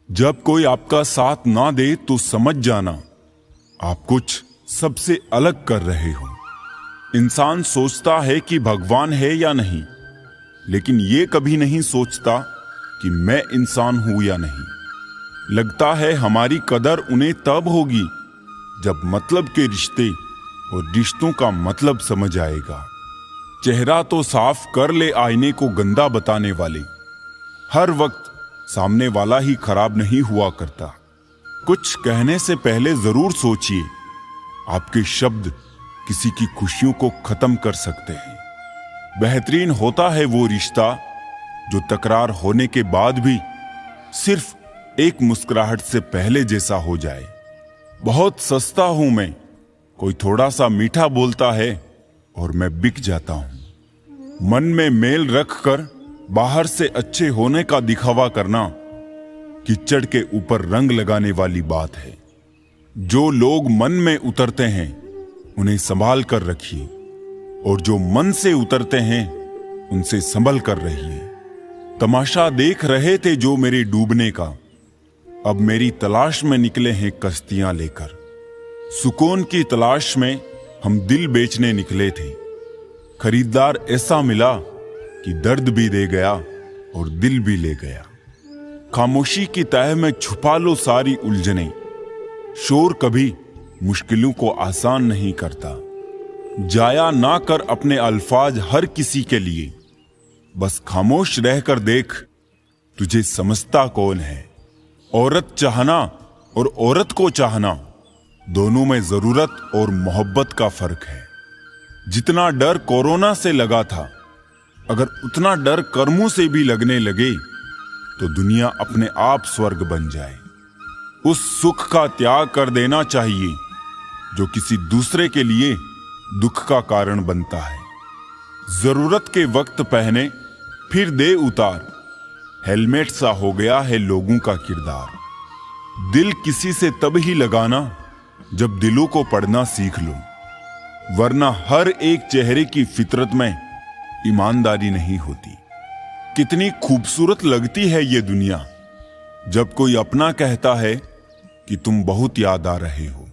जब कोई आपका साथ ना दे तो समझ जाना आप कुछ सबसे अलग कर रहे हो। इंसान सोचता है कि भगवान है या नहीं, लेकिन ये कभी नहीं सोचता कि मैं इंसान हूं या नहीं। लगता है हमारी कदर उन्हें तब होगी जब मतलब के रिश्ते और रिश्तों का मतलब समझ आएगा। चेहरा तो साफ कर ले आईने को गंदा बताने वाले, हर वक्त सामने वाला ही खराब नहीं हुआ करता। कुछ कहने से पहले जरूर सोचिए, आपके शब्द किसी की खुशियों को खत्म कर सकते हैं। बेहतरीन होता है वो रिश्ता जो तकरार होने के बाद भी सिर्फ एक मुस्कुराहट से पहले जैसा हो जाए। बहुत सस्ता हूं मैं, कोई थोड़ा सा मीठा बोलता है और मैं बिक जाता हूं। मन में मेल रखकर बाहर से अच्छे होने का दिखावा करना कीचड़ के ऊपर रंग लगाने वाली बात है। जो लोग मन में उतरते हैं उन्हें संभाल कर रखिए, और जो मन से उतरते हैं उनसे संभल कर रहिए। तमाशा देख रहे थे जो मेरे डूबने का, अब मेरी तलाश में निकले हैं कश्तियां लेकर। सुकून की तलाश में हम दिल बेचने निकले थे, खरीदार ऐसा मिला कि दर्द भी दे गया और दिल भी ले गया। खामोशी की तह में छुपा लो सारी उलझने, शोर कभी मुश्किलों को आसान नहीं करता। जाया ना कर अपने अल्फाज हर किसी के लिए, बस खामोश रहकर देख तुझे समझता कौन है। औरत चाहना और औरत को चाहना, दोनों में जरूरत और मोहब्बत का फर्क है। जितना डर कोरोना से लगा था, अगर उतना डर कर्मों से भी लगने लगे तो दुनिया अपने आप स्वर्ग बन जाए। उस सुख का त्याग कर देना चाहिए जो किसी दूसरे के लिए दुख का कारण बनता है। जरूरत के वक्त पहने फिर दे उतार, हेलमेट सा हो गया है लोगों का किरदार। दिल किसी से तब ही लगाना जब दिलों को पढ़ना सीख लो, वरना हर एक चेहरे की फितरत में ईमानदारी नहीं होती। कितनी खूबसूरत लगती है ये दुनिया जब कोई अपना कहता है कि तुम बहुत याद आ रहे हो।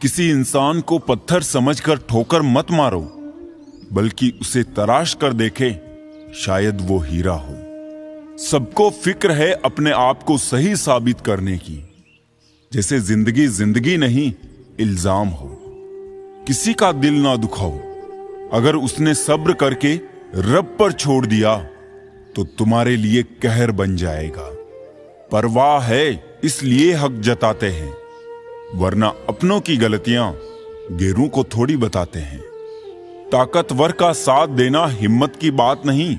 किसी इंसान को पत्थर समझकर ठोकर मत मारो, बल्कि उसे तराश कर देखे, शायद वो हीरा हो। सबको फिक्र है अपने आप को सही साबित करने की, जैसे जिंदगी जिंदगी नहीं इल्जाम हो। किसी का दिल ना दुखाओ, अगर उसने सब्र करके रब पर छोड़ दिया तो तुम्हारे लिए कहर बन जाएगा। परवाह है इसलिए हक जताते हैं, वरना अपनों की गलतियां गैरों को थोड़ी बताते हैं। ताकतवर का साथ देना हिम्मत की बात नहीं,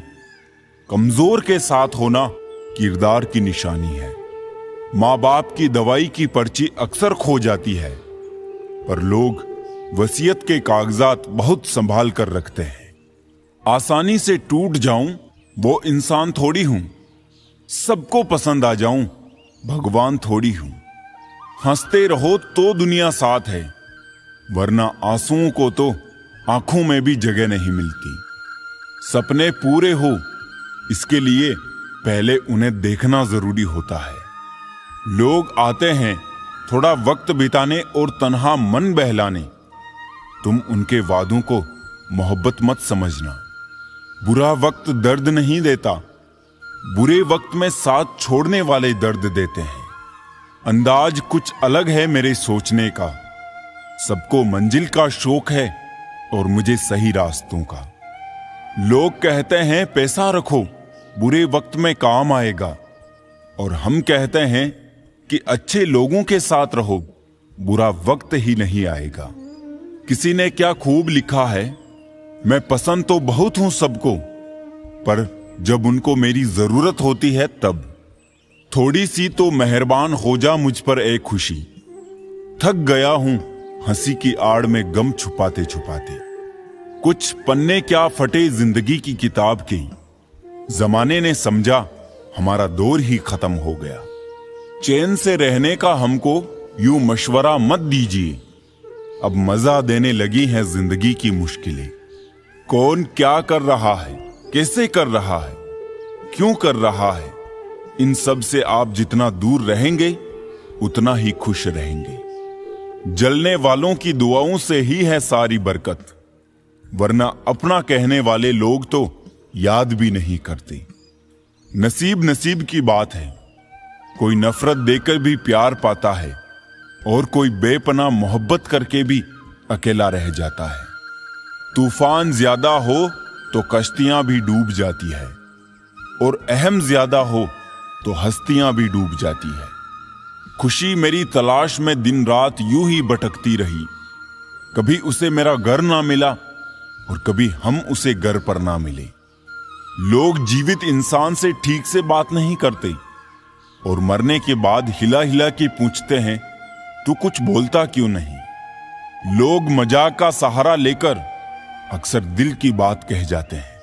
कमजोर के साथ होना किरदार की निशानी है। माँ बाप की दवाई की पर्ची अक्सर खो जाती है, पर लोग वसीयत के कागजात बहुत संभाल कर रखते हैं। आसानी से टूट जाऊं वो इंसान थोड़ी हूं, सबको पसंद आ जाऊं भगवान थोड़ी हूं। हंसते रहो तो दुनिया साथ है, वरना आंसुओं को तो आंखों में भी जगह नहीं मिलती। सपने पूरे हो इसके लिए पहले उन्हें देखना जरूरी होता है। लोग आते हैं थोड़ा वक्त बिताने और तन्हा मन बहलाने, तुम उनके वादों को मोहब्बत मत समझना। बुरा वक्त दर्द नहीं देता, बुरे वक्त में साथ छोड़ने वाले दर्द देते हैं। अंदाज कुछ अलग है मेरे सोचने का, सबको मंजिल का शौक है और मुझे सही रास्तों का। लोग कहते हैं पैसा रखो बुरे वक्त में काम आएगा, और हम कहते हैं कि अच्छे लोगों के साथ रहो बुरा वक्त ही नहीं आएगा। किसी ने क्या खूब लिखा है, मैं पसंद तो बहुत हूं सबको, पर जब उनको मेरी जरूरत होती है तब। थोड़ी सी तो मेहरबान हो जा मुझ पर ए खुशी, थक गया हूं हंसी की आड़ में गम छुपाते छुपाते। कुछ पन्ने क्या फटे जिंदगी की किताब के, जमाने ने समझा हमारा दौर ही खत्म हो गया। चैन से रहने का हमको यूं मशवरा मत दीजिए, अब मजा देने लगी हैं जिंदगी की मुश्किलें। कौन क्या कर रहा है, कैसे कर रहा है, क्यों कर रहा है, इन सब से आप जितना दूर रहेंगे उतना ही खुश रहेंगे। जलने वालों की दुआओं से ही है सारी बरकत, वरना अपना कहने वाले लोग तो याद भी नहीं करते। नसीब नसीब की बात है, कोई नफरत देकर भी प्यार पाता है और कोई बेपनाह मोहब्बत करके भी अकेला रह जाता है। तूफान ज्यादा हो तो कश्तियां भी डूब जाती है और अहम ज्यादा हो तो हस्तियां भी डूब जाती है। खुशी मेरी तलाश में दिन रात यूं ही भटकती रही, कभी उसे मेरा घर ना मिला और कभी हम उसे घर पर ना मिले। लोग जीवित इंसान से ठीक से बात नहीं करते और मरने के बाद हिला हिला के पूछते हैं तू कुछ बोलता क्यों नहीं। लोग मजाक का सहारा लेकर अक्सर दिल की बात कह जाते हैं।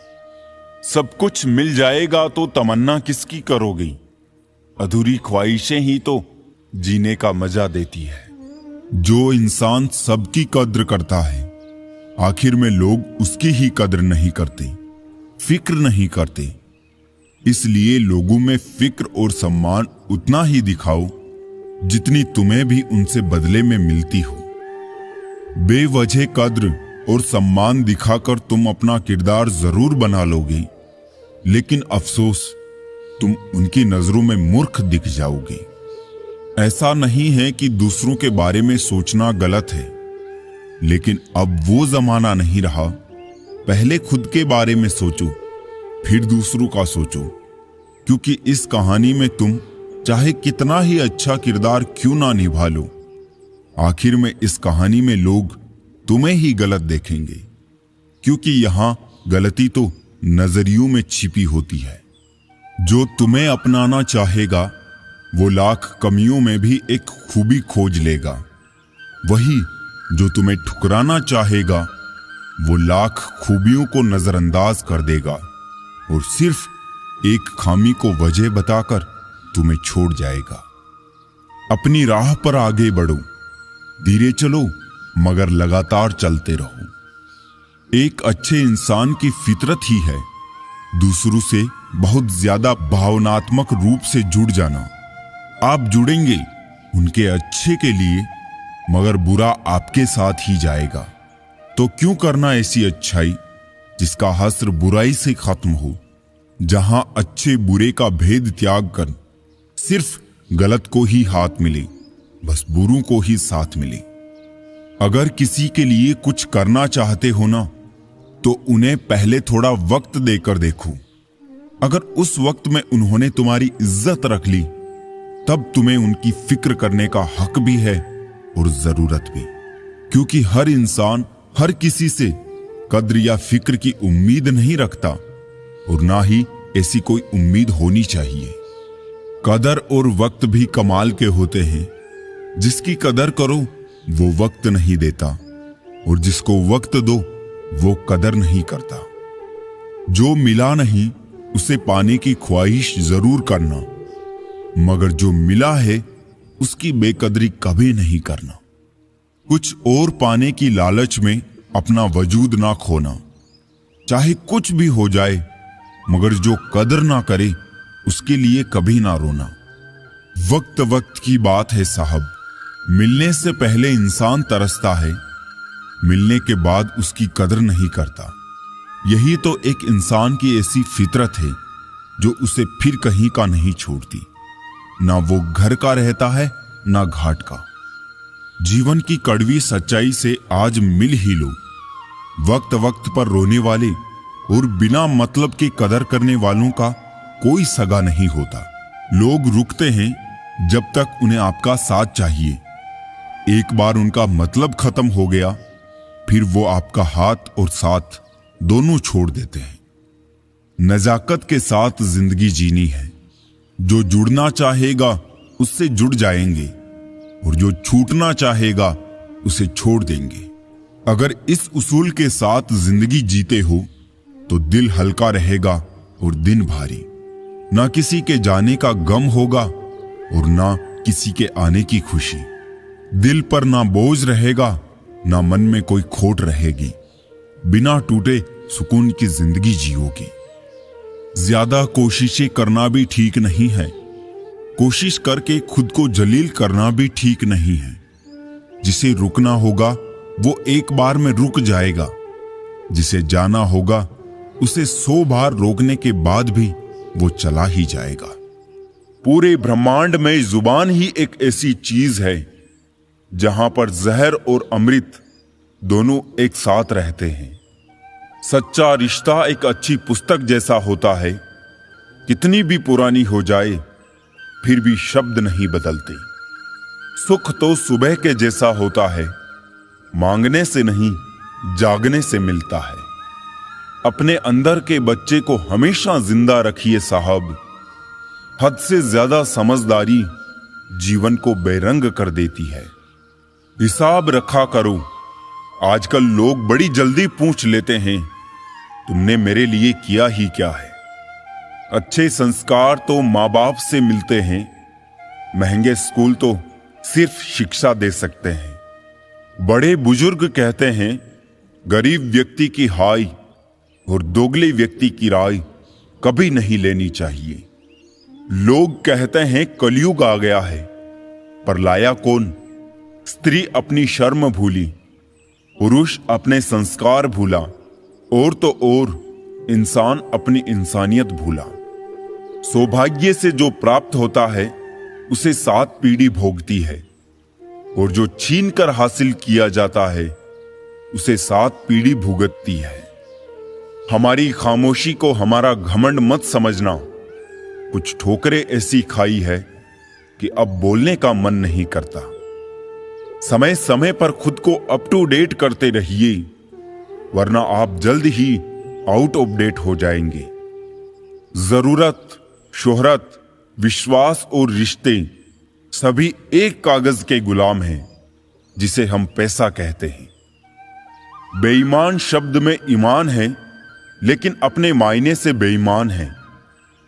सब कुछ मिल जाएगा तो तमन्ना किसकी करोगी, अधूरी ख्वाहिशें ही तो जीने का मजा देती है। जो इंसान सबकी कद्र करता है, आखिर में लोग उसकी ही कद्र नहीं करते, फिक्र नहीं करते। इसलिए लोगों में फिक्र और सम्मान उतना ही दिखाओ जितनी तुम्हें भी उनसे बदले में मिलती हो। बेवजह कद्र और सम्मान दिखाकर तुम अपना किरदार जरूर बना लोगे, लेकिन अफसोस तुम उनकी नजरों में मूर्ख दिख जाओगे। ऐसा नहीं है कि दूसरों के बारे में सोचना गलत है, लेकिन अब वो जमाना नहीं रहा। पहले खुद के बारे में सोचो, फिर दूसरों का सोचो, क्योंकि इस कहानी में तुम चाहे कितना ही अच्छा किरदार क्यों ना निभा लो, आखिर में इस कहानी में लोग तुम्हें ही गलत देखेंगे, क्योंकि यहां गलती तो नजरियों में छिपी होती है। जो तुम्हें अपनाना चाहेगा वो लाख कमियों में भी एक खूबी खोज लेगा, वही जो तुम्हें ठुकराना चाहेगा वो लाख खूबियों को नजरअंदाज कर देगा और सिर्फ एक खामी को वजह बताकर तुम्हें छोड़ जाएगा। अपनी राह पर आगे बढ़ो, धीरे चलो मगर लगातार चलते रहो। एक अच्छे इंसान की फितरत ही है दूसरों से बहुत ज्यादा भावनात्मक रूप से जुड़ जाना। आप जुड़ेंगे उनके अच्छे के लिए, मगर बुरा आपके साथ ही जाएगा। तो क्यों करना ऐसी अच्छाई जिसका हस्र बुराई से खत्म हो, जहां अच्छे बुरे का भेद त्याग कर सिर्फ गलत को ही हाथ मिले, बस बुरों को ही साथ मिले। अगर किसी के लिए कुछ करना चाहते हो ना, तो उन्हें पहले थोड़ा वक्त देकर देखो। अगर उस वक्त में उन्होंने तुम्हारी इज्जत रख ली, तब तुम्हें उनकी फिक्र करने का हक भी है और जरूरत भी, क्योंकि हर इंसान हर किसी से कद्र या फिक्र की उम्मीद नहीं रखता और ना ही ऐसी कोई उम्मीद होनी चाहिए। कदर और वक्त भी कमाल के होते हैं। जिसकी कदर करो वो वक्त नहीं देता और जिसको वक्त दो वो कदर नहीं करता। जो मिला नहीं उसे पाने की ख्वाहिश जरूर करना, मगर जो मिला है उसकी बेकदरी कभी नहीं करना। कुछ और पाने की लालच में अपना वजूद ना खोना। चाहे कुछ भी हो जाए, मगर जो कदर ना करे उसके लिए कभी ना रोना। वक्त वक्त की बात है साहब, मिलने से पहले इंसान तरसता है, मिलने के बाद उसकी कदर नहीं करता। यही तो एक इंसान की ऐसी फितरत है जो उसे फिर कहीं का नहीं छोड़ती। ना वो घर का रहता है ना घाट का। जीवन की कड़वी सच्चाई से आज मिल ही लो। वक्त वक्त पर रोने वाले और बिना मतलब की कदर करने वालों का कोई सगा नहीं होता। लोग रुकते हैं जब तक उन्हें आपका साथ चाहिए। एक बार उनका मतलब खत्म हो गया, फिर वो आपका हाथ और साथ दोनों छोड़ देते हैं। नजाकत के साथ जिंदगी जीनी है। जो जुड़ना चाहेगा उससे जुड़ जाएंगे और जो छूटना चाहेगा उसे छोड़ देंगे। अगर इस उसूल के साथ जिंदगी जीते हो तो दिल हल्का रहेगा और दिन भारी। ना किसी के जाने का गम होगा और ना किसी के आने की खुशी। दिल पर ना बोझ रहेगा, ना मन में कोई खोट रहेगी। बिना टूटे सुकून की जिंदगी जियोगे। ज्यादा कोशिशें करना भी ठीक नहीं है, कोशिश करके खुद को जलील करना भी ठीक नहीं है। जिसे रुकना होगा वो एक बार में रुक जाएगा, जिसे जाना होगा उसे 100 बार रोकने के बाद भी वो चला ही जाएगा। पूरे ब्रह्मांड में जुबान ही एक ऐसी चीज है जहां पर जहर और अमृत दोनों एक साथ रहते हैं। सच्चा रिश्ता एक अच्छी पुस्तक जैसा होता है, कितनी भी पुरानी हो जाए फिर भी शब्द नहीं बदलते। सुख तो सुबह के जैसा होता है, मांगने से नहीं जागने से मिलता है। अपने अंदर के बच्चे को हमेशा जिंदा रखिए साहब। हद से ज्यादा समझदारी जीवन को बेरंग कर देती है। हिसाब रखा करो। आजकल लोग बड़ी जल्दी पूछ लेते हैं, तुमने मेरे लिए किया ही क्या है। अच्छे संस्कार तो माँ बाप से मिलते हैं, महंगे स्कूल तो सिर्फ शिक्षा दे सकते हैं। बड़े बुजुर्ग कहते हैं गरीब व्यक्ति की हाय और दोगले व्यक्ति की राय कभी नहीं लेनी चाहिए। लोग कहते हैं कलयुग आ गया है, पर लाया कौन? स्त्री अपनी शर्म भूली, पुरुष अपने संस्कार भूला, और तो और इंसान अपनी इंसानियत भूला। सौभाग्य से जो प्राप्त होता है उसे 7 पीढ़ी भोगती है, और जो छीन कर हासिल किया जाता है उसे 7 पीढ़ी भुगतती है। हमारी खामोशी को हमारा घमंड मत समझना। कुछ ठोकरें ऐसी खाई है कि अब बोलने का मन नहीं करता। समय समय पर खुद को अप टू डेट करते रहिए, वरना आप जल्द ही आउट ऑफ डेट हो जाएंगे। जरूरत, शोहरत, विश्वास और रिश्ते सभी एक कागज के गुलाम हैं जिसे हम पैसा कहते हैं। बेईमान शब्द में ईमान है, लेकिन अपने मायने से बेईमान है।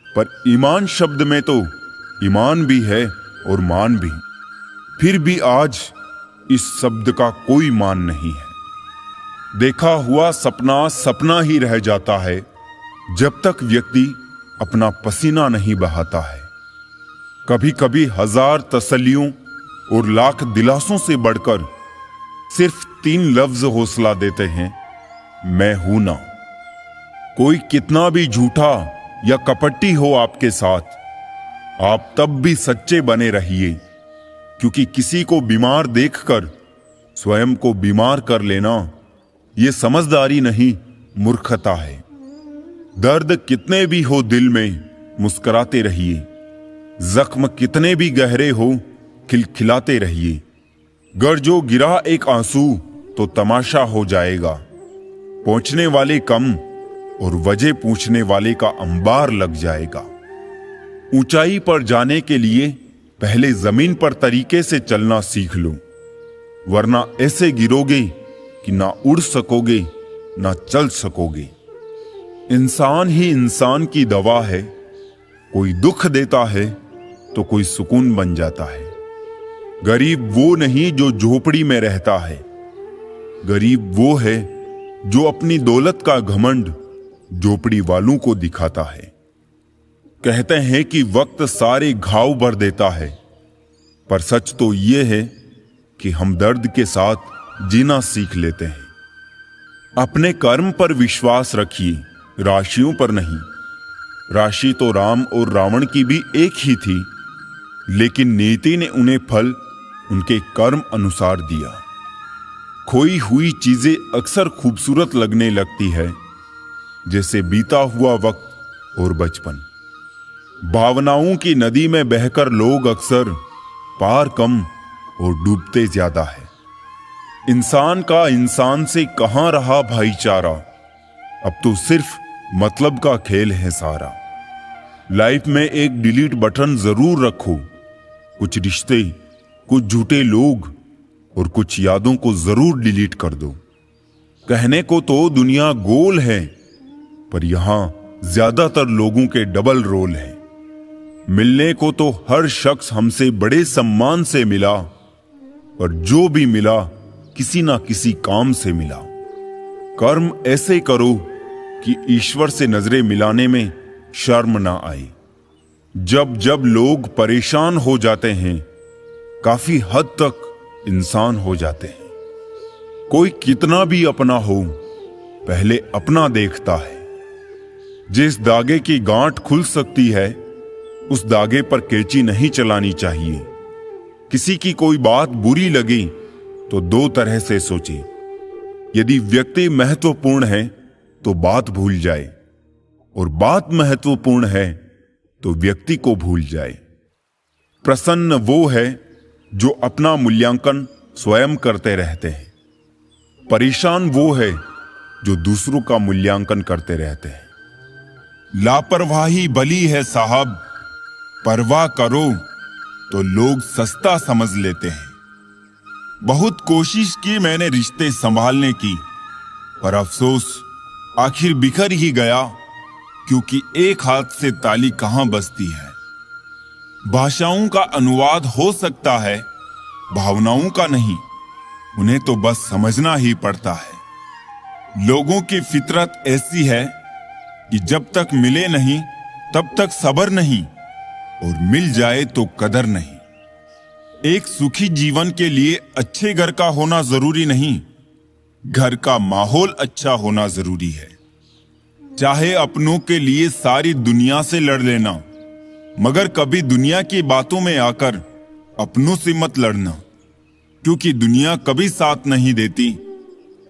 पर ईमान शब्द में तो ईमान भी है और मान भी। फिर भी आज इस शब्द का कोई मान नहीं है। देखा हुआ सपना सपना ही रह जाता है जब तक व्यक्ति अपना पसीना नहीं बहाता है। कभी कभी 1000 तसल्लियों और लाख दिलासों से बढ़कर सिर्फ 3 लफ्ज हौसला देते हैं, मैं हूं ना। कोई कितना भी झूठा या कपटी हो आपके साथ, आप तब भी सच्चे बने रहिए, क्योंकि किसी को बीमार देखकर स्वयं को बीमार कर लेना यह समझदारी नहीं, मूर्खता है। दर्द कितने भी हो दिल में, मुस्कुराते रहिए। जख्म कितने भी गहरे हो, खिलखिलाते रहिए। गर जो गिरा एक आंसू तो तमाशा हो जाएगा। पहुंचने वाले कम और वजह पूछने वाले का अंबार लग जाएगा। ऊंचाई पर जाने के लिए पहले जमीन पर तरीके से चलना सीख लो, वरना ऐसे गिरोगे कि ना उड़ सकोगे ना चल सकोगे। इंसान ही इंसान की दवा है। कोई दुख देता है तो कोई सुकून बन जाता है। गरीब वो नहीं जो झोपड़ी में रहता है, गरीब वो है जो अपनी दौलत का घमंड झोपड़ी वालों को दिखाता है। कहते हैं कि वक्त सारे घाव भर देता है, पर सच तो ये है कि हम दर्द के साथ जीना सीख लेते हैं। अपने कर्म पर विश्वास रखिए, राशियों पर नहीं। राशि तो राम और रावण की भी एक ही थी, लेकिन नीति ने उन्हें फल उनके कर्म अनुसार दिया। खोई हुई चीजें अक्सर खूबसूरत लगने लगती है, जैसे बीता हुआ वक्त और बचपन। भावनाओं की नदी में बहकर लोग अक्सर पार कम और डूबते ज्यादा है। इंसान का इंसान से कहां रहा भाईचारा, अब तो सिर्फ मतलब का खेल है सारा। लाइफ में एक डिलीट बटन जरूर रखो। कुछ रिश्ते, कुछ झूठे लोग और कुछ यादों को जरूर डिलीट कर दो। कहने को तो दुनिया गोल है, पर यहां ज्यादातर लोगों के डबल रोल है। मिलने को तो हर शख्स हमसे बड़े सम्मान से मिला, पर जो भी मिला किसी ना किसी काम से मिला। कर्म ऐसे करो कि ईश्वर से नजरें मिलाने में शर्म ना आए। जब जब लोग परेशान हो जाते हैं, काफी हद तक इंसान हो जाते हैं। कोई कितना भी अपना हो, पहले अपना देखता है। जिस धागे की गांठ खुल सकती है, उस धागे पर कैंची नहीं चलानी चाहिए। किसी की कोई बात बुरी लगी तो दो तरह से सोचे। यदि व्यक्ति महत्वपूर्ण है तो बात भूल जाए, और बात महत्वपूर्ण है तो व्यक्ति को भूल जाए। प्रसन्न वो है जो अपना मूल्यांकन स्वयं करते रहते हैं। परेशान वो है जो दूसरों का मूल्यांकन करते रहते हैं। लापरवाही भली है साहब, परवाह करो तो लोग सस्ता समझ लेते हैं। बहुत कोशिश की मैंने रिश्ते संभालने की, पर अफसोस आखिर बिखर ही गया, क्योंकि एक हाथ से ताली कहां बजती है। भाषाओं का अनुवाद हो सकता है, भावनाओं का नहीं। उन्हें तो बस समझना ही पड़ता है। लोगों की फितरत ऐसी है कि जब तक मिले नहीं तब तक सब्र नहीं, और मिल जाए तो कदर नहीं। एक सुखी जीवन के लिए अच्छे घर का होना जरूरी नहीं, घर का माहौल अच्छा होना जरूरी है। चाहे अपनों के लिए सारी दुनिया से लड़ लेना, मगर कभी दुनिया की बातों में आकर अपनों से मत लड़ना, क्योंकि दुनिया कभी साथ नहीं देती,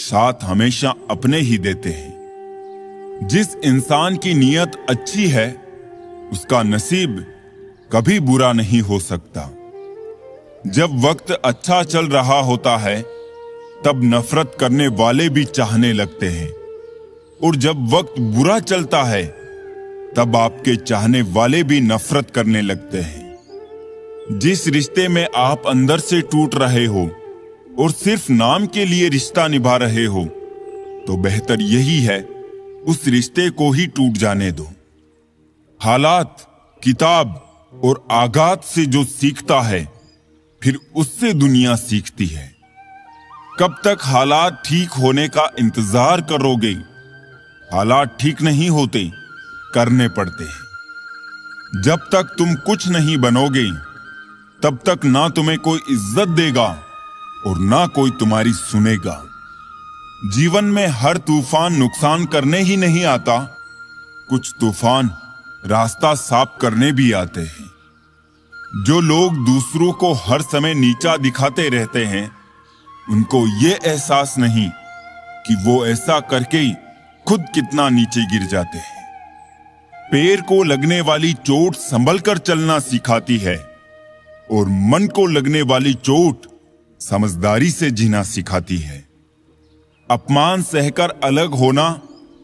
साथ हमेशा अपने ही देते हैं। जिस इंसान की नीयत अच्छी है, उसका नसीब कभी बुरा नहीं हो सकता। जब वक्त अच्छा चल रहा होता है, तब नफरत करने वाले भी चाहने लगते हैं, और जब वक्त बुरा चलता है, तब आपके चाहने वाले भी नफरत करने लगते हैं। जिस रिश्ते में आप अंदर से टूट रहे हो और सिर्फ नाम के लिए रिश्ता निभा रहे हो, तो बेहतर यही है उस रिश्ते को ही टूट जाने दो। हालात, किताब और आघात से जो सीखता है, फिर उससे दुनिया सीखती है। कब तक हालात ठीक होने का इंतजार करोगे? हालात ठीक नहीं होते, करने पड़ते हैं। जब तक तुम कुछ नहीं बनोगे, तब तक ना तुम्हें कोई इज्जत देगा और ना कोई तुम्हारी सुनेगा। जीवन में हर तूफान नुकसान करने ही नहीं आता, कुछ तूफान रास्ता साफ करने भी आते हैं। जो लोग दूसरों को हर समय नीचा दिखाते रहते हैं, उनको ये एहसास नहीं कि वो ऐसा करके ही खुद कितना नीचे गिर जाते हैं। पैर को लगने वाली चोट संभल कर चलना सिखाती है, और मन को लगने वाली चोट समझदारी से जीना सिखाती है। अपमान सहकर अलग होना,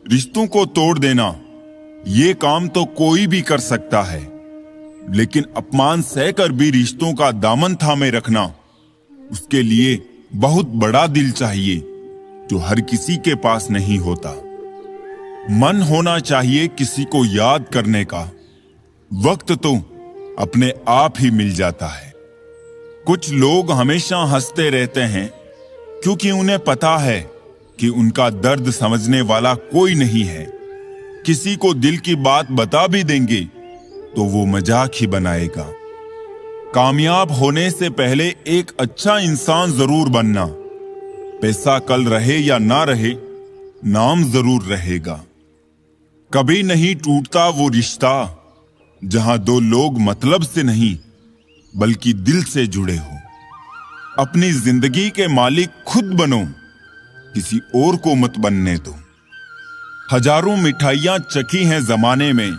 रिश्तों को तोड़ देना, ये काम तो कोई भी कर सकता है, लेकिन अपमान सहकर भी रिश्तों का दामन थामे रखना, उसके लिए बहुत बड़ा दिल चाहिए, जो हर किसी के पास नहीं होता। मन होना चाहिए किसी को याद करने का, वक्त तो अपने आप ही मिल जाता है। कुछ लोग हमेशा हंसते रहते हैं, क्योंकि उन्हें पता है कि उनका दर्द समझने वाला कोई नहीं है। किसी को दिल की बात बता भी देंगे तो वो मजाक ही बनाएगा। कामयाब होने से पहले एक अच्छा इंसान जरूर बनना। पैसा कल रहे या ना रहे, नाम जरूर रहेगा। कभी नहीं टूटता वो रिश्ता जहां दो लोग मतलब से नहीं बल्कि दिल से जुड़े हो। अपनी जिंदगी के मालिक खुद बनो, किसी और को मत बनने दो। हजारों मिठाइयां चखी हैं जमाने में,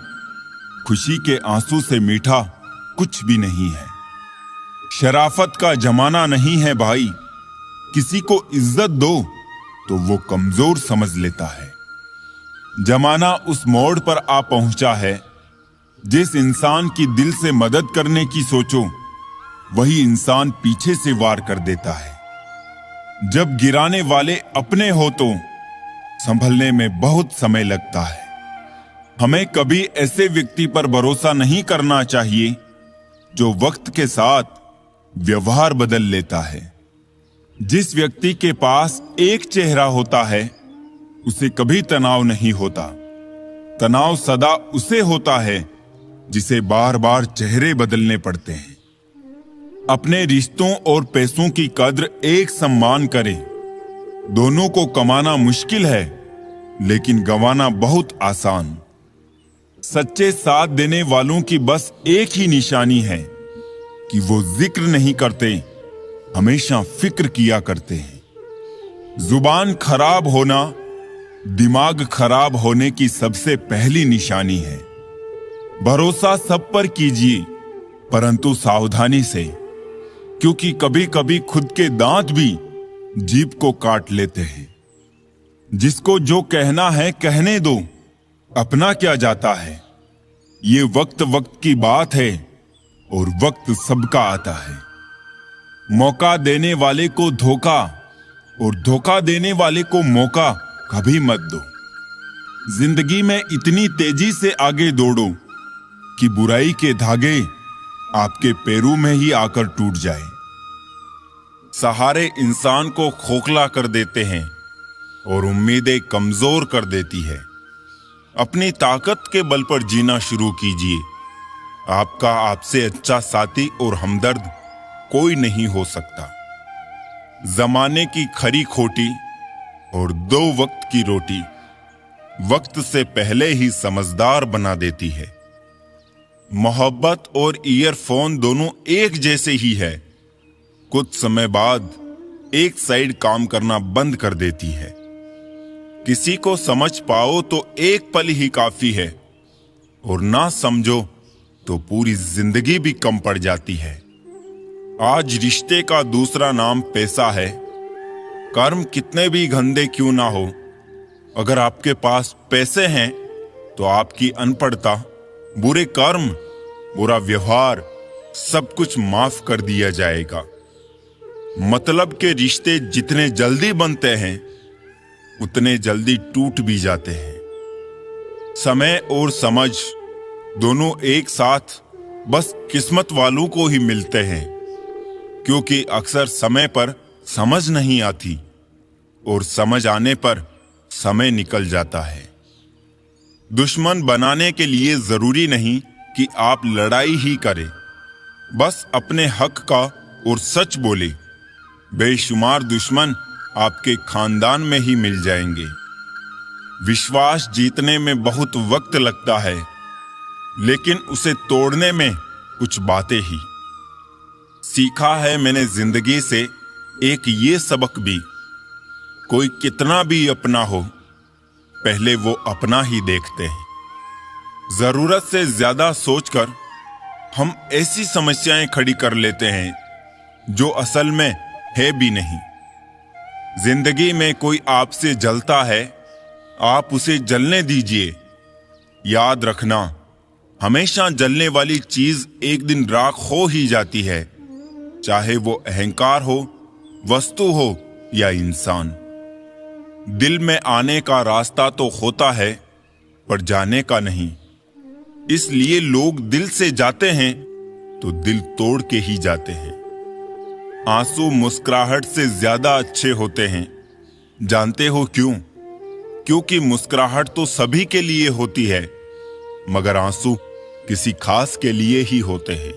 खुशी के आंसू से मीठा कुछ भी नहीं है। शराफत का जमाना नहीं है भाई, किसी को इज्जत दो तो वो कमजोर समझ लेता है। जमाना उस मोड़ पर आ पहुंचा है, जिस इंसान की दिल से मदद करने की सोचो, वही इंसान पीछे से वार कर देता है। जब गिराने वाले अपने हो तो संभलने में बहुत समय लगता है। हमें कभी ऐसे व्यक्ति पर भरोसा नहीं करना चाहिए जो वक्त के साथ व्यवहार बदल लेता है। जिस व्यक्ति के पास एक चेहरा होता है, उसे कभी तनाव नहीं होता। तनाव सदा उसे होता है जिसे बार बार चेहरे बदलने पड़ते हैं। अपने रिश्तों और पैसों की कद्र एक सम्मान करें। दोनों को कमाना मुश्किल है, लेकिन गंवाना बहुत आसान। सच्चे साथ देने वालों की बस एक ही निशानी है कि वो जिक्र नहीं करते, हमेशा फिक्र किया करते हैं। जुबान खराब होना दिमाग खराब होने की सबसे पहली निशानी है। भरोसा सब पर कीजिए, परंतु सावधानी से, क्योंकि कभी कभी खुद के दांत भी जीभ को काट लेते हैं। जिसको जो कहना है कहने दो, अपना क्या जाता है। ये वक्त वक्त की बात है और वक्त सबका आता है। मौका देने वाले को धोखा और धोखा देने वाले को मौका कभी मत दो। जिंदगी में इतनी तेजी से आगे दौड़ो कि बुराई के धागे आपके पैरों में ही आकर टूट जाए। सहारे इंसान को खोखला कर देते हैं और उम्मीदें कमजोर कर देती है। अपनी ताकत के बल पर जीना शुरू कीजिए। आपका आपसे अच्छा साथी और हमदर्द कोई नहीं हो सकता। जमाने की खरी खोटी और 2 वक्त की रोटी वक्त से पहले ही समझदार बना देती है। मोहब्बत और ईयरफोन दोनों एक जैसे ही है। कुछ समय बाद एक साइड काम करना बंद कर देती है। किसी को समझ पाओ तो एक पल ही काफी है, और ना समझो तो पूरी जिंदगी भी कम पड़ जाती है। आज रिश्ते का दूसरा नाम पैसा है। कर्म कितने भी गंदे क्यों ना हो, अगर आपके पास पैसे हैं तो आपकी अनपढ़ता, बुरे कर्म, बुरा व्यवहार सब कुछ माफ कर दिया जाएगा। मतलब के रिश्ते जितने जल्दी बनते हैं उतने जल्दी टूट भी जाते हैं। समय और समझ दोनों एक साथ बस किस्मत वालों को ही मिलते हैं, क्योंकि अक्सर समय पर समझ नहीं आती और समझ आने पर समय निकल जाता है। दुश्मन बनाने के लिए जरूरी नहीं कि आप लड़ाई ही करें, बस अपने हक का और सच बोले। बेशुमार दुश्मन आपके खानदान में ही मिल जाएंगे। विश्वास जीतने में बहुत वक्त लगता है, लेकिन उसे तोड़ने में कुछ बातें ही। सीखा है मैंने जिंदगी से एक ये सबक भी, कोई कितना भी अपना हो, पहले वो अपना ही देखते हैं। जरूरत से ज्यादा सोचकर हम ऐसी समस्याएं खड़ी कर लेते हैं जो असल में है भी नहीं। जिंदगी में कोई आपसे जलता है, आप उसे जलने दीजिए। याद रखना, हमेशा जलने वाली चीज एक दिन राख हो ही जाती है, चाहे वो अहंकार हो, वस्तु हो या इंसान। दिल में आने का रास्ता तो होता है, पर जाने का नहीं। इसलिए लोग दिल से जाते हैं तो दिल तोड़ के ही जाते हैं। आंसू मुस्कुराहट से ज्यादा अच्छे होते हैं। जानते हो क्यों? क्योंकि मुस्कुराहट तो सभी के लिए होती है, मगर आंसू किसी खास के लिए ही होते हैं।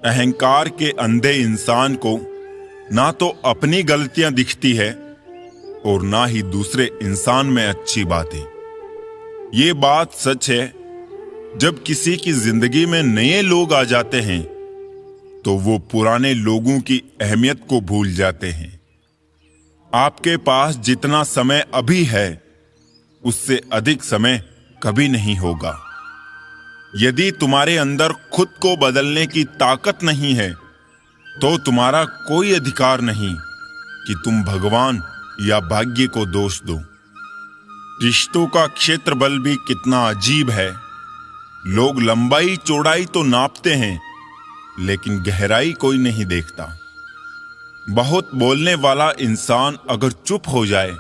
अहंकार के अंधे इंसान को ना तो अपनी गलतियां दिखती है और ना ही दूसरे इंसान में अच्छी बातें। ये बात सच है, जब किसी की जिंदगी में नए लोग आ जाते हैं तो वो पुराने लोगों की अहमियत को भूल जाते हैं। आपके पास जितना समय अभी है, उससे अधिक समय कभी नहीं होगा। यदि तुम्हारे अंदर खुद को बदलने की ताकत नहीं है, तो तुम्हारा कोई अधिकार नहीं कि तुम भगवान या भाग्य को दोष दो। रिश्तों का क्षेत्र बल भी कितना अजीब है। लोग लंबाई चौड़ाई तो नापते हैं, लेकिन गहराई कोई नहीं देखता। बहुत बोलने वाला इंसान अगर चुप हो जाए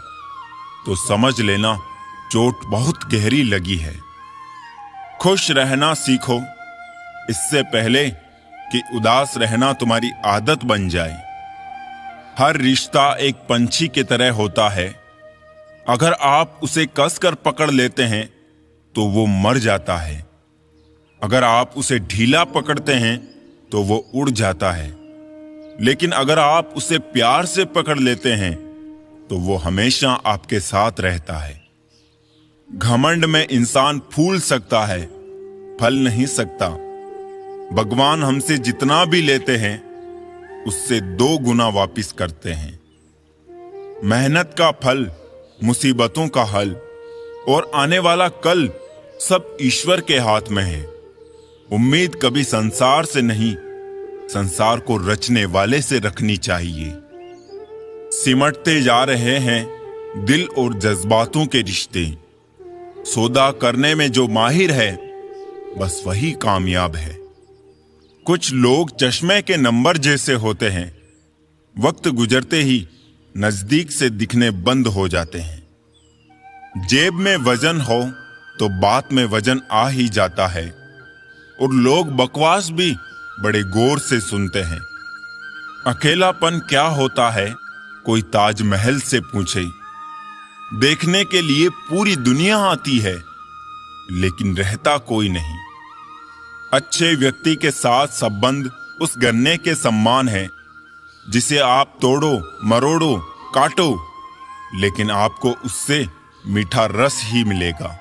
तो समझ लेना चोट बहुत गहरी लगी है। खुश रहना सीखो, इससे पहले कि उदास रहना तुम्हारी आदत बन जाए। हर रिश्ता एक पंछी की तरह होता है। अगर आप उसे कसकर पकड़ लेते हैं तो वो मर जाता है। अगर आप उसे ढीला पकड़ते हैं तो वो उड़ जाता है, लेकिन अगर आप उसे प्यार से पकड़ लेते हैं तो वो हमेशा आपके साथ रहता है। घमंड में इंसान फूल सकता है, फल नहीं सकता। भगवान हमसे जितना भी लेते हैं उससे 2 गुना वापिस करते हैं। मेहनत का फल, मुसीबतों का हल और आने वाला कल सब ईश्वर के हाथ में है। उम्मीद कभी संसार से नहीं, संसार को रचने वाले से रखनी चाहिए। सिमटते जा रहे हैं दिल और जज्बातों के रिश्ते। सौदा करने में जो माहिर है बस वही कामयाब है। कुछ लोग चश्मे के नंबर जैसे होते हैं, वक्त गुजरते ही नजदीक से दिखने बंद हो जाते हैं। जेब में वजन हो तो बात में वजन आ ही जाता है, और लोग बकवास भी बड़े गौर से सुनते हैं। अकेलापन क्या होता है कोई ताजमहल से पूछे। देखने के लिए पूरी दुनिया आती है, लेकिन रहता कोई नहीं। अच्छे व्यक्ति के साथ संबंध उस गन्ने के समान है जिसे आप तोड़ो, मरोड़ो, काटो, लेकिन आपको उससे मीठा रस ही मिलेगा।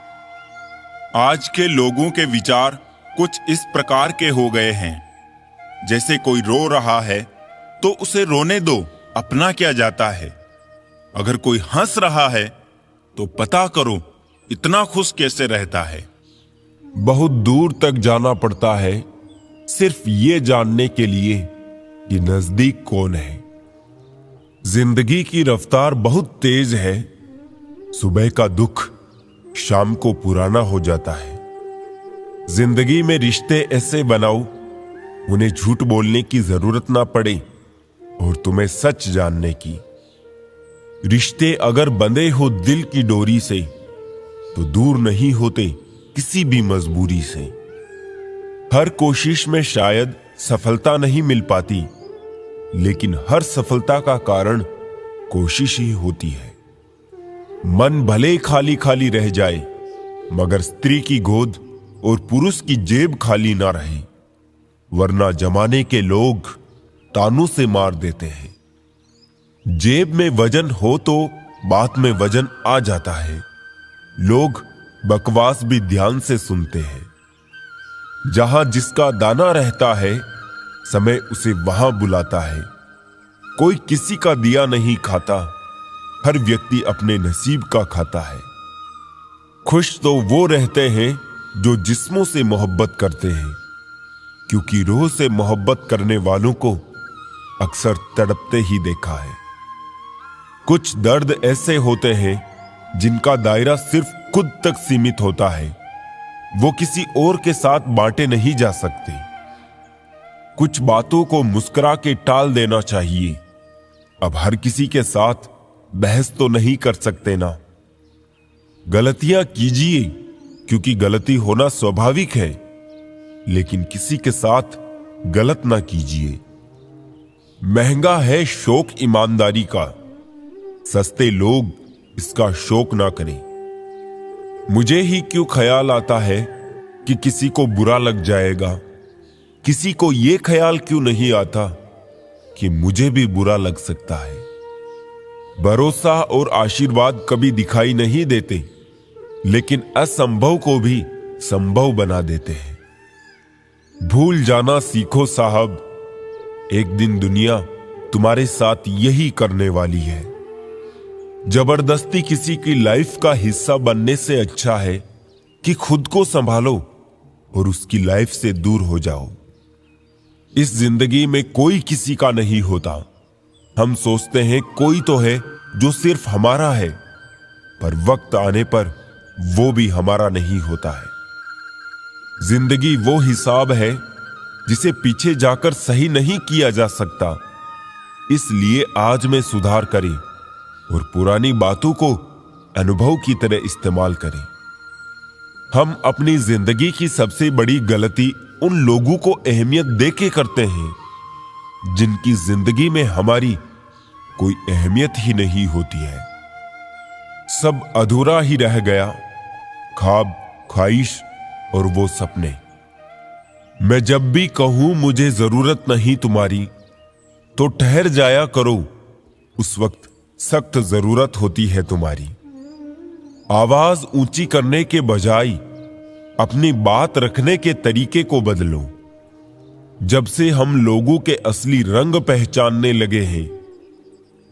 आज के लोगों के विचार कुछ इस प्रकार के हो गए हैं, जैसे कोई रो रहा है तो उसे रोने दो, अपना क्या जाता है। अगर कोई हंस रहा है तो पता करो इतना खुश कैसे रहता है। बहुत दूर तक जाना पड़ता है सिर्फ ये जानने के लिए कि नजदीक कौन है। जिंदगी की रफ्तार बहुत तेज है। सुबह का दुख शाम को पुराना हो जाता है। जिंदगी में रिश्ते ऐसे बनाओ उन्हें झूठ बोलने की जरूरत ना पड़े और तुम्हें सच जानने की। रिश्ते अगर बंधे हो दिल की डोरी से तो दूर नहीं होते किसी भी मजबूरी से। हर कोशिश में शायद सफलता नहीं मिल पाती, लेकिन हर सफलता का कारण कोशिश ही होती है। मन भले खाली खाली रह जाए, मगर स्त्री की गोद और पुरुष की जेब खाली ना रहे, वरना जमाने के लोग तानों से मार देते हैं। जेब में वजन हो तो बात में वजन आ जाता है। लोग बकवास भी ध्यान से सुनते हैं। जहां जिसका दाना रहता है समय उसे वहां बुलाता है। कोई किसी का दिया नहीं खाता, हर व्यक्ति अपने नसीब का खाता है। खुश तो वो रहते हैं जो जिस्मों से मोहब्बत करते हैं, क्योंकि रूह से मोहब्बत करने वालों को अक्सर तड़पते ही देखा है। कुछ दर्द ऐसे होते हैं जिनका दायरा सिर्फ खुद तक सीमित होता है, वो किसी और के साथ बांटे नहीं जा सकते। कुछ बातों को मुस्कुरा के टाल देना चाहिए। अब हर किसी के साथ बहस तो नहीं कर सकते ना। गलतियां कीजिए क्योंकि गलती होना स्वाभाविक है, लेकिन किसी के साथ गलत ना कीजिए। महंगा है शौक ईमानदारी का, सस्ते लोग इसका शौक ना करें। मुझे ही क्यों ख्याल आता है कि किसी को बुरा लग जाएगा। किसी को यह ख्याल क्यों नहीं आता कि मुझे भी बुरा लग सकता है। भरोसा और आशीर्वाद कभी दिखाई नहीं देते, लेकिन असंभव को भी संभव बना देते हैं। भूल जाना सीखो साहब, एक दिन दुनिया तुम्हारे साथ यही करने वाली है। जबरदस्ती किसी की लाइफ का हिस्सा बनने से अच्छा है कि खुद को संभालो और उसकी लाइफ से दूर हो जाओ। इस जिंदगी में कोई किसी का नहीं होता। हम सोचते हैं कोई तो है जो सिर्फ हमारा है, पर वक्त आने पर वो भी हमारा नहीं होता है। जिंदगी वो हिसाब है जिसे पीछे जाकर सही नहीं किया जा सकता। इसलिए आज में सुधार करें और पुरानी बातों को अनुभव की तरह इस्तेमाल करें। हम अपनी जिंदगी की सबसे बड़ी गलती उन लोगों को अहमियत देके करते हैं जिनकी जिंदगी में हमारी कोई अहमियत ही नहीं होती है। सब अधूरा ही रह गया, ख्वाब, ख्वाहिश और वो सपने। मैं जब भी कहूं मुझे जरूरत नहीं तुम्हारी, तो ठहर जाया करो, उस वक्त सख्त जरूरत होती है तुम्हारी। आवाज ऊंची करने के बजाय अपनी बात रखने के तरीके को बदलो। जब से हम लोगों के असली रंग पहचानने लगे हैं,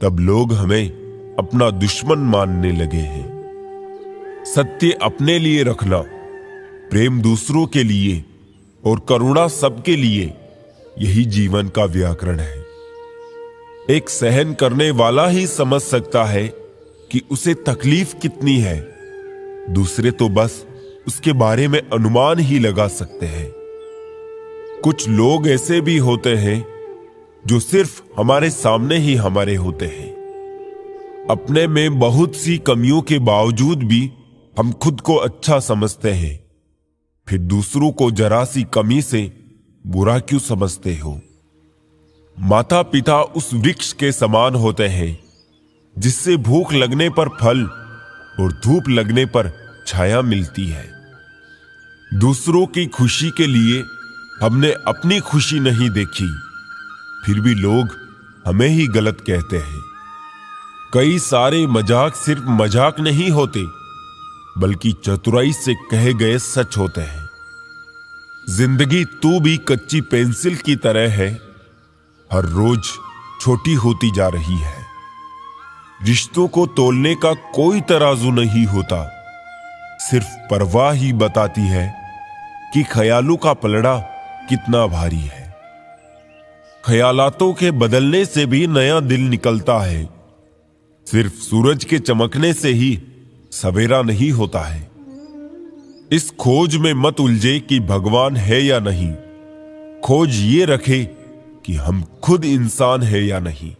तब लोग हमें अपना दुश्मन मानने लगे हैं। सत्य अपने लिए रखना, प्रेम दूसरों के लिए और करुणा सबके लिए, यही जीवन का व्याकरण है। एक सहन करने वाला ही समझ सकता है कि उसे तकलीफ कितनी है। दूसरे तो बस उसके बारे में अनुमान ही लगा सकते हैं। कुछ लोग ऐसे भी होते हैं जो सिर्फ हमारे सामने ही हमारे होते हैं। अपने में बहुत सी कमियों के बावजूद भी हम खुद को अच्छा समझते हैं, फिर दूसरों को जरा सी कमी से बुरा क्यों समझते हो? माता पिता उस वृक्ष के समान होते हैं जिससे भूख लगने पर फल और धूप लगने पर छाया मिलती है। दूसरों की खुशी के लिए हमने अपनी खुशी नहीं देखी, फिर भी लोग हमें ही गलत कहते हैं। कई सारे मजाक सिर्फ मजाक नहीं होते, बल्कि चतुराई से कहे गए सच होते हैं। जिंदगी तू भी कच्ची पेंसिल की तरह है, हर रोज छोटी होती जा रही है। रिश्तों को तोलने का कोई तराजू नहीं होता, सिर्फ परवाह ही बताती है कि ख्यालों का पलड़ा कितना भारी है। ख्यालातों के बदलने से भी नया दिल निकलता है, सिर्फ सूरज के चमकने से ही सवेरा नहीं होता है। इस खोज में मत उलझे कि भगवान है या नहीं, खोज ये रखे कि हम खुद इंसान है या नहीं।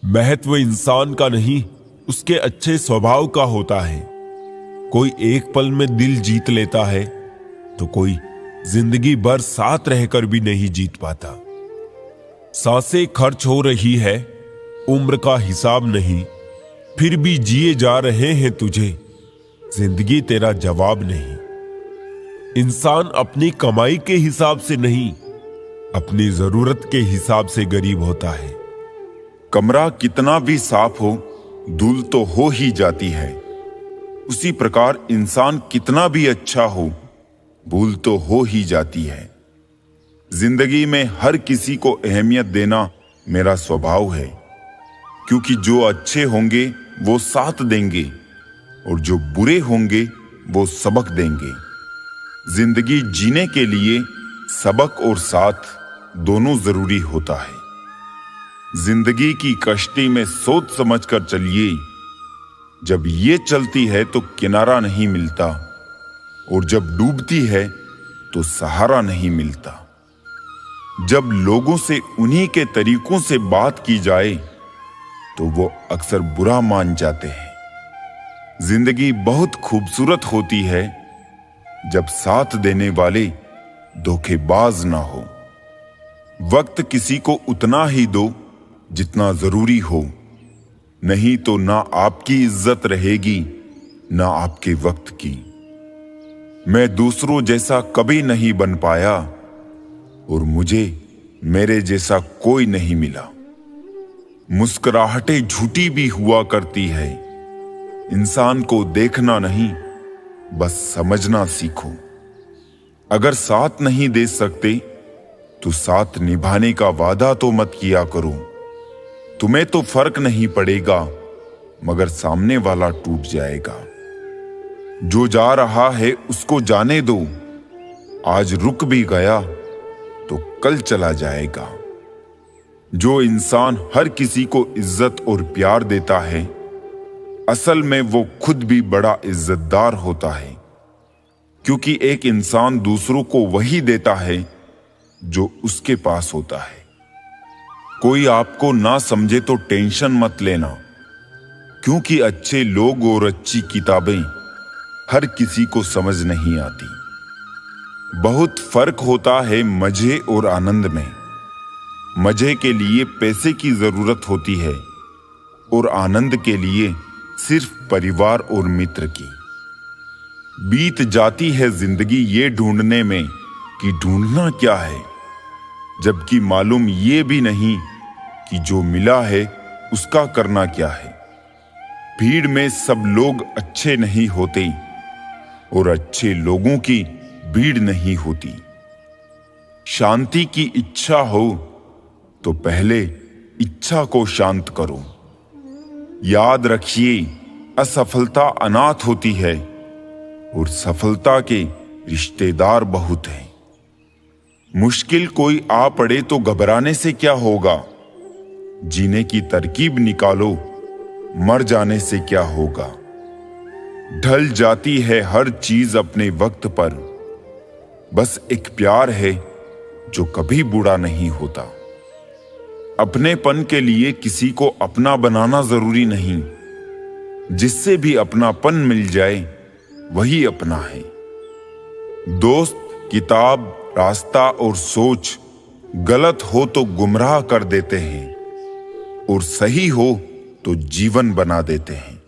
महत्व इंसान का नहीं, उसके अच्छे स्वभाव का होता है। कोई एक पल में दिल जीत लेता है, तो कोई जिंदगी भर साथ रहकर भी नहीं जीत पाता। सांसें खर्च हो रही है, उम्र का हिसाब नहीं, फिर भी जिए जा रहे हैं तुझे, जिंदगी तेरा जवाब नहीं। इंसान अपनी कमाई के हिसाब से नहीं, अपनी जरूरत के हिसाब से गरीब होता है। कमरा कितना भी साफ हो, धूल तो हो ही जाती है। उसी प्रकार इंसान कितना भी अच्छा हो, भूल तो हो ही जाती है। जिंदगी में हर किसी को अहमियत देना मेरा स्वभाव है, क्योंकि जो अच्छे होंगे वो साथ देंगे और जो बुरे होंगे वो सबक देंगे। जिंदगी जीने के लिए सबक और साथ दोनों जरूरी होता है। जिंदगी की कश्ती में सोच समझ कर चलिए, जब ये चलती है तो किनारा नहीं मिलता, और जब डूबती है तो सहारा नहीं मिलता। जब लोगों से उन्हीं के तरीकों से बात की जाए तो वो अक्सर बुरा मान जाते हैं। जिंदगी बहुत खूबसूरत होती है जब साथ देने वाले धोखेबाज ना हो। वक्त किसी को उतना ही दो जितना जरूरी हो, नहीं तो ना आपकी इज्जत रहेगी ना आपके वक्त की। मैं दूसरों जैसा कभी नहीं बन पाया और मुझे मेरे जैसा कोई नहीं मिला। मुस्कुराहटें झूठी भी हुआ करती है। इंसान को देखना नहीं, बस समझना सीखो। अगर साथ नहीं दे सकते तो साथ निभाने का वादा तो मत किया करो। तुम्हें तो फर्क नहीं पड़ेगा, मगर सामने वाला टूट जाएगा। जो जा रहा है उसको जाने दो, आज रुक भी गया तो कल चला जाएगा। जो इंसान हर किसी को इज्जत और प्यार देता है, असल में वो खुद भी बड़ा इज्जतदार होता है, क्योंकि एक इंसान दूसरों को वही देता है जो उसके पास होता है। कोई आपको ना समझे तो टेंशन मत लेना, क्योंकि अच्छे लोग और अच्छी किताबें हर किसी को समझ नहीं आती। बहुत फर्क होता है मजे और आनंद में। मजे के लिए पैसे की जरूरत होती है और आनंद के लिए सिर्फ परिवार और मित्र की। बीत जाती है जिंदगी ये ढूंढने में कि ढूंढना क्या है, जबकि मालूम ये भी नहीं कि जो मिला है उसका करना क्या है। भीड़ में सब लोग अच्छे नहीं होते और अच्छे लोगों की भीड़ नहीं होती। शांति की इच्छा हो तो पहले इच्छा को शांत करो। याद रखिए, असफलता अनाथ होती है और सफलता के रिश्तेदार बहुत हैं। मुश्किल कोई आ पड़े तो घबराने से क्या होगा, जीने की तरकीब निकालो, मर जाने से क्या होगा। ढल जाती है हर चीज अपने वक्त पर, बस एक प्यार है जो कभी बुरा नहीं होता। अपनेपन के लिए किसी को अपना बनाना जरूरी नहीं, जिससे भी अपनापन मिल जाए वही अपना है। दोस्त, किताब, रास्ता और सोच गलत हो तो गुमराह कर देते हैं और सही हो तो जीवन बना देते हैं।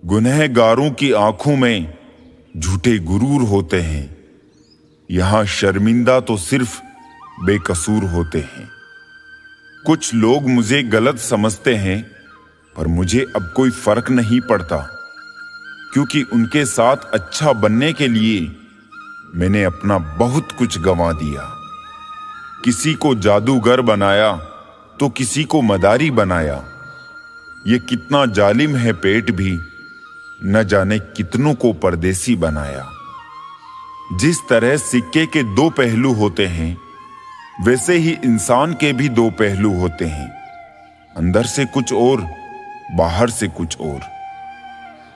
गुनहगारों की आंखों में झूठे गुरूर होते हैं, यहां शर्मिंदा तो सिर्फ बेकसूर होते हैं। कुछ लोग मुझे गलत समझते हैं, पर मुझे अब कोई फर्क नहीं पड़ता, क्योंकि उनके साथ अच्छा बनने के लिए मैंने अपना बहुत कुछ गंवा दिया। किसी को जादूगर बनाया तो किसी को मदारी बनाया। ये कितना जालिम है पेट भी, न जाने कितनों को परदेसी बनाया। जिस तरह सिक्के के दो पहलू होते हैं, वैसे ही इंसान के भी दो पहलू होते हैं, अंदर से कुछ और, बाहर से कुछ और।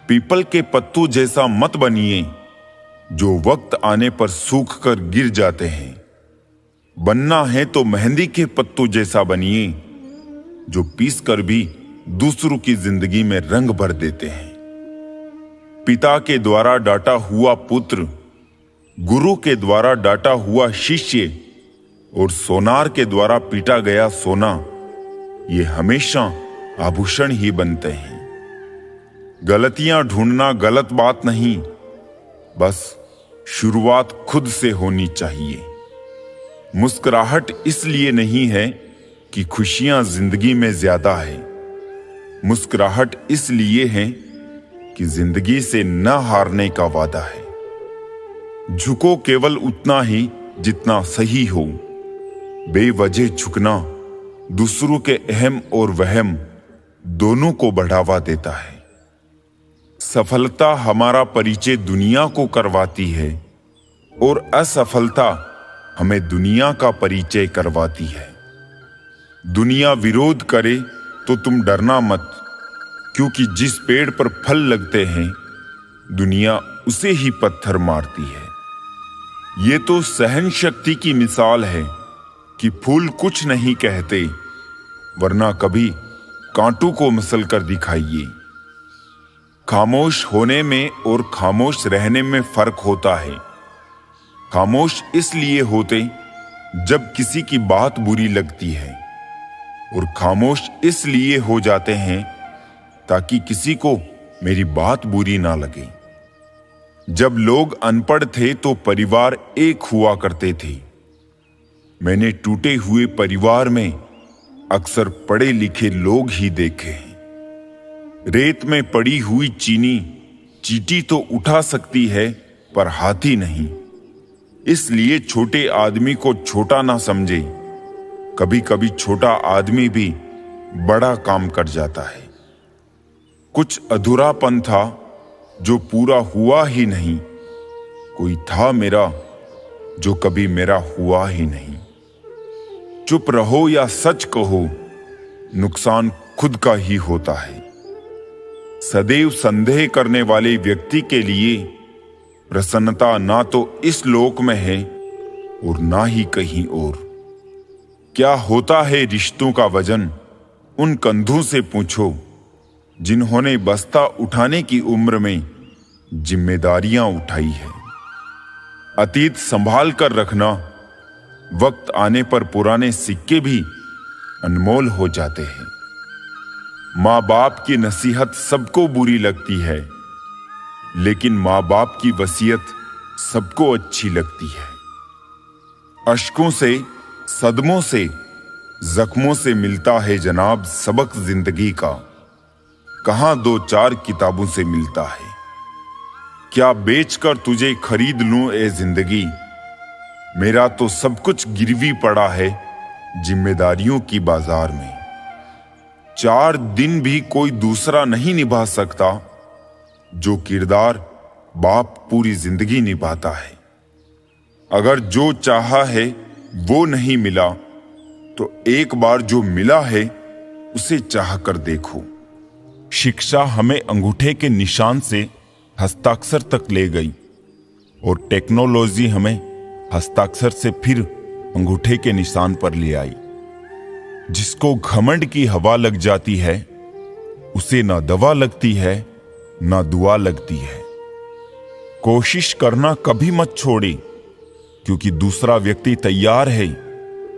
पीपल के पत्तों जैसा मत बनिए जो वक्त आने पर सूख कर गिर जाते हैं। बनना है तो मेहंदी के पत्तों जैसा बनिए जो पीस कर भी दूसरों की जिंदगी में रंग भर देते हैं। पिता के द्वारा डांटा हुआ पुत्र, गुरु के द्वारा डांटा हुआ शिष्य और सोनार के द्वारा पीटा गया सोना, ये हमेशा आभूषण ही बनते हैं। गलतियां ढूंढना गलत बात नहीं, बस शुरुआत खुद से होनी चाहिए। मुस्कुराहट इसलिए नहीं है कि खुशियां जिंदगी में ज्यादा है, मुस्कुराहट इसलिए है कि जिंदगी से न हारने का वादा है। झुको केवल उतना ही जितना सही हो। बेवजह झुकना दूसरों के अहम और वहम दोनों को बढ़ावा देता है। सफलता हमारा परिचय दुनिया को करवाती है और असफलता हमें दुनिया का परिचय करवाती है। दुनिया विरोध करे तो तुम डरना मत, क्योंकि जिस पेड़ पर फल लगते हैं दुनिया उसे ही पत्थर मारती है। ये तो सहन शक्ति की मिसाल है कि फूल कुछ नहीं कहते, वरना कभी कांटों को मसल कर दिखाइए। खामोश होने में और खामोश रहने में फर्क होता है। खामोश इसलिए होते जब किसी की बात बुरी लगती है, और खामोश इसलिए हो जाते हैं ताकि किसी को मेरी बात बुरी ना लगे। जब लोग अनपढ़ थे तो परिवार एक हुआ करते थे। मैंने टूटे हुए परिवार में अक्सर पढ़े लिखे लोग ही देखे हैं। रेत में पड़ी हुई चींटी तो उठा सकती है, पर हाथी नहीं। इसलिए छोटे आदमी को छोटा ना समझे। कभी कभी छोटा आदमी भी बड़ा काम कर जाता है। कुछ अधूरापन था जो पूरा हुआ ही नहीं। कोई था मेरा जो कभी मेरा हुआ ही नहीं। चुप रहो या सच कहो, नुकसान खुद का ही होता है। सदैव संदेह करने वाले व्यक्ति के लिए प्रसन्नता ना तो इस लोक में है और ना ही कहीं और। क्या होता है रिश्तों का वजन, उन कंधों से पूछो जिन्होंने बस्ता उठाने की उम्र में जिम्मेदारियां उठाई है। अतीत संभाल कर रखना, वक्त आने पर पुराने सिक्के भी अनमोल हो जाते हैं। माँ बाप की नसीहत सबको बुरी लगती है, लेकिन माँ बाप की वसीयत सबको अच्छी लगती है। अश्कों से, सदमों से, जख्मों से मिलता है जनाब सबक जिंदगी का। कहां दो चार किताबों से मिलता है। क्या बेचकर तुझे खरीद लूं ए जिंदगी, मेरा तो सब कुछ गिरवी पड़ा है जिम्मेदारियों की बाजार में। 4 दिन भी कोई दूसरा नहीं निभा सकता जो किरदार बाप पूरी जिंदगी निभाता है। अगर जो चाहा है वो नहीं मिला तो एक बार जो मिला है उसे चाह कर देखो। शिक्षा हमें अंगूठे के निशान से हस्ताक्षर तक ले गई और टेक्नोलॉजी हमें हस्ताक्षर से फिर अंगूठे के निशान पर ले आई। जिसको घमंड की हवा लग जाती है उसे ना दवा लगती है ना दुआ लगती है। कोशिश करना कभी मत छोड़े, क्योंकि दूसरा व्यक्ति तैयार है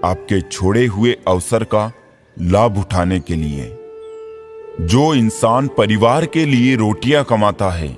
आपके छोड़े हुए अवसर का लाभ उठाने के लिए। जो इंसान परिवार के लिए रोटियां कमाता है